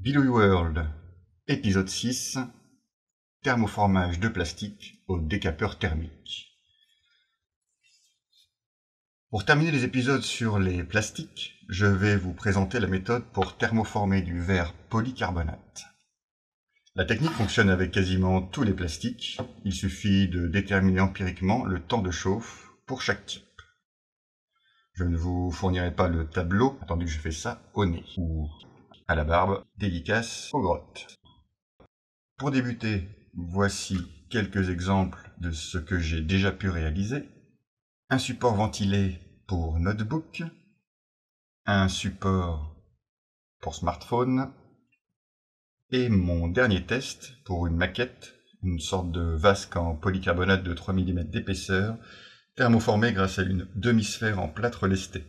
Bidouille World, épisode 6, thermoformage de plastique au décapeur thermique. Pour terminer les épisodes sur les plastiques, je vais vous présenter la méthode pour thermoformer du verre polycarbonate. La technique fonctionne avec quasiment tous les plastiques, il suffit de déterminer empiriquement le temps de chauffe pour chaque type. Je ne vous fournirai pas le tableau, attendu que je fais ça au nez, ou à la barbe, dédicace aux grottes. Pour débuter, voici quelques exemples de ce que j'ai déjà pu réaliser. Un support ventilé pour notebook, un support pour smartphone, et mon dernier test pour une maquette, une sorte de vasque en polycarbonate de 3 mm d'épaisseur, thermoformé grâce à une demi-sphère en plâtre lesté.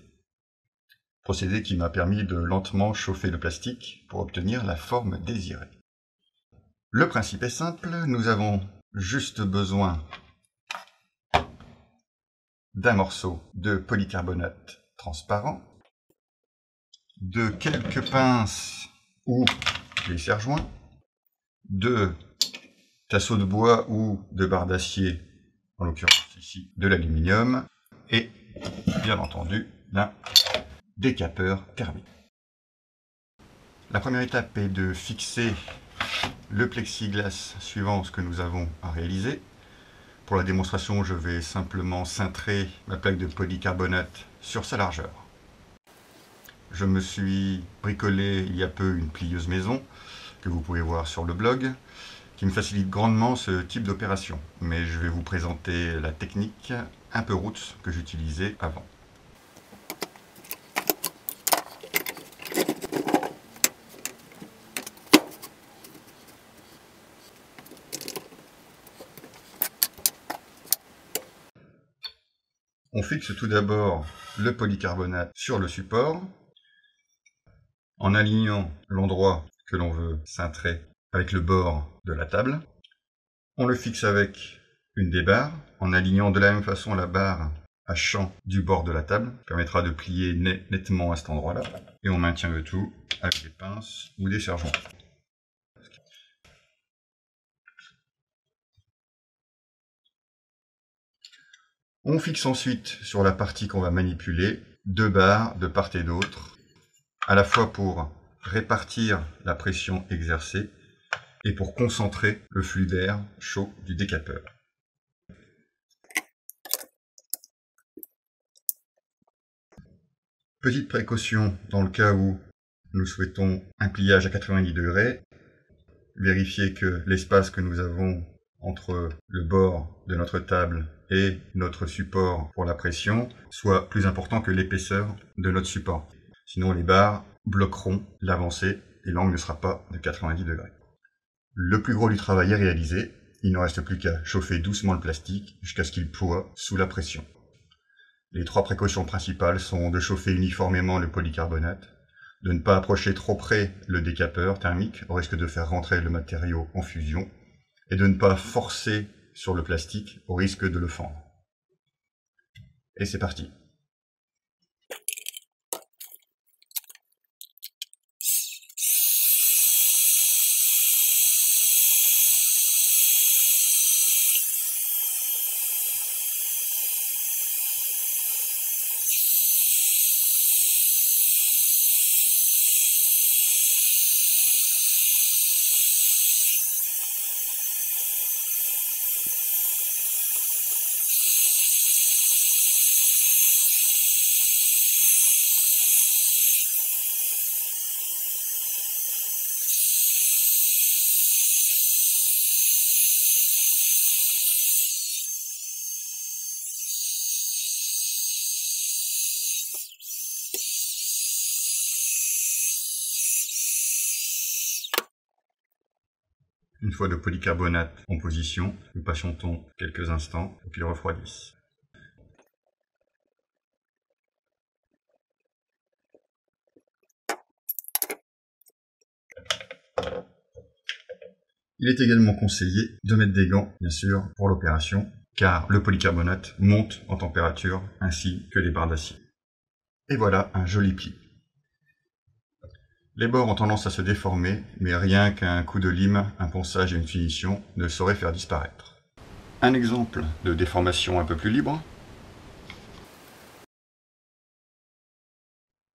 Procédé qui m'a permis de lentement chauffer le plastique pour obtenir la forme désirée. Le principe est simple, nous avons juste besoin d'un morceau de polycarbonate transparent, de quelques pinces ou des serre-joints, de tasseaux de bois ou de barres d'acier, en l'occurrence ici de l'aluminium, et bien entendu d'un décapeur thermique. La première étape est de fixer le plexiglas suivant ce que nous avons à réaliser. Pour la démonstration, je vais simplement cintrer ma plaque de polycarbonate sur sa largeur. Je me suis bricolé il y a peu une plieuse maison, que vous pouvez voir sur le blog, qui me facilite grandement ce type d'opération. Mais je vais vous présenter la technique un peu roots que j'utilisais avant. On fixe tout d'abord le polycarbonate sur le support, en alignant l'endroit que l'on veut cintrer avec le bord de la table. On le fixe avec une des barres, en alignant de la même façon la barre à champ du bord de la table, permettra de plier nettement à cet endroit-là, et on maintient le tout avec des pinces ou des serre-joints. On fixe ensuite sur la partie qu'on va manipuler 2 barres de part et d'autre, à la fois pour répartir la pression exercée et pour concentrer le flux d'air chaud du décapeur. Petite précaution dans le cas où nous souhaitons un pliage à 90 degrés, vérifiez que l'espace que nous avons entre le bord de notre table et notre support pour la pression soit plus important que l'épaisseur de notre support. Sinon les barres bloqueront l'avancée et l'angle ne sera pas de 90 degrés. Le plus gros du travail est réalisé, il ne reste plus qu'à chauffer doucement le plastique jusqu'à ce qu'il poie sous la pression. Les 3 précautions principales sont de chauffer uniformément le polycarbonate, de ne pas approcher trop près le décapeur thermique au risque de faire rentrer le matériau en fusion, et de ne pas forcer sur le plastique au risque de le fendre. Et c'est parti. Une fois le polycarbonate en position, nous patientons quelques instants pour qu'il refroidisse. Il est également conseillé de mettre des gants, bien sûr, pour l'opération, car le polycarbonate monte en température ainsi que les barres d'acier. Et voilà un joli pli. Les bords ont tendance à se déformer, mais rien qu'un coup de lime, un ponçage et une finition ne sauraient faire disparaître. Un exemple de déformation un peu plus libre.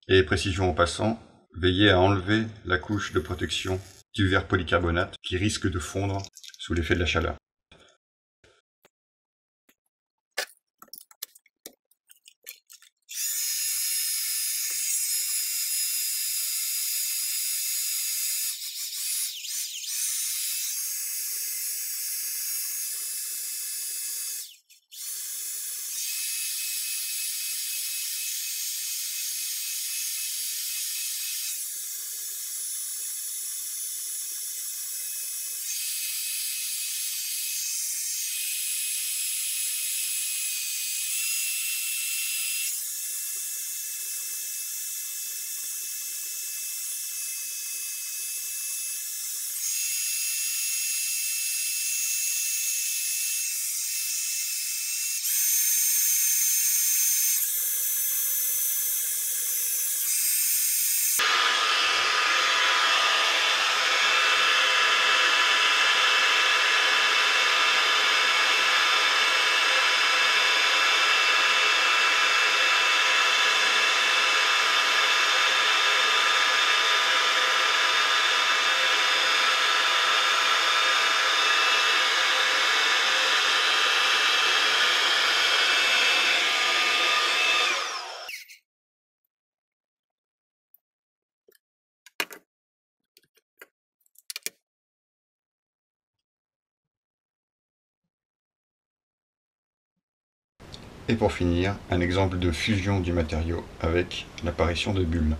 Et précision en passant, veillez à enlever la couche de protection du verre polycarbonate qui risque de fondre sous l'effet de la chaleur. Et pour finir, un exemple de fusion du matériau avec l'apparition de bulles.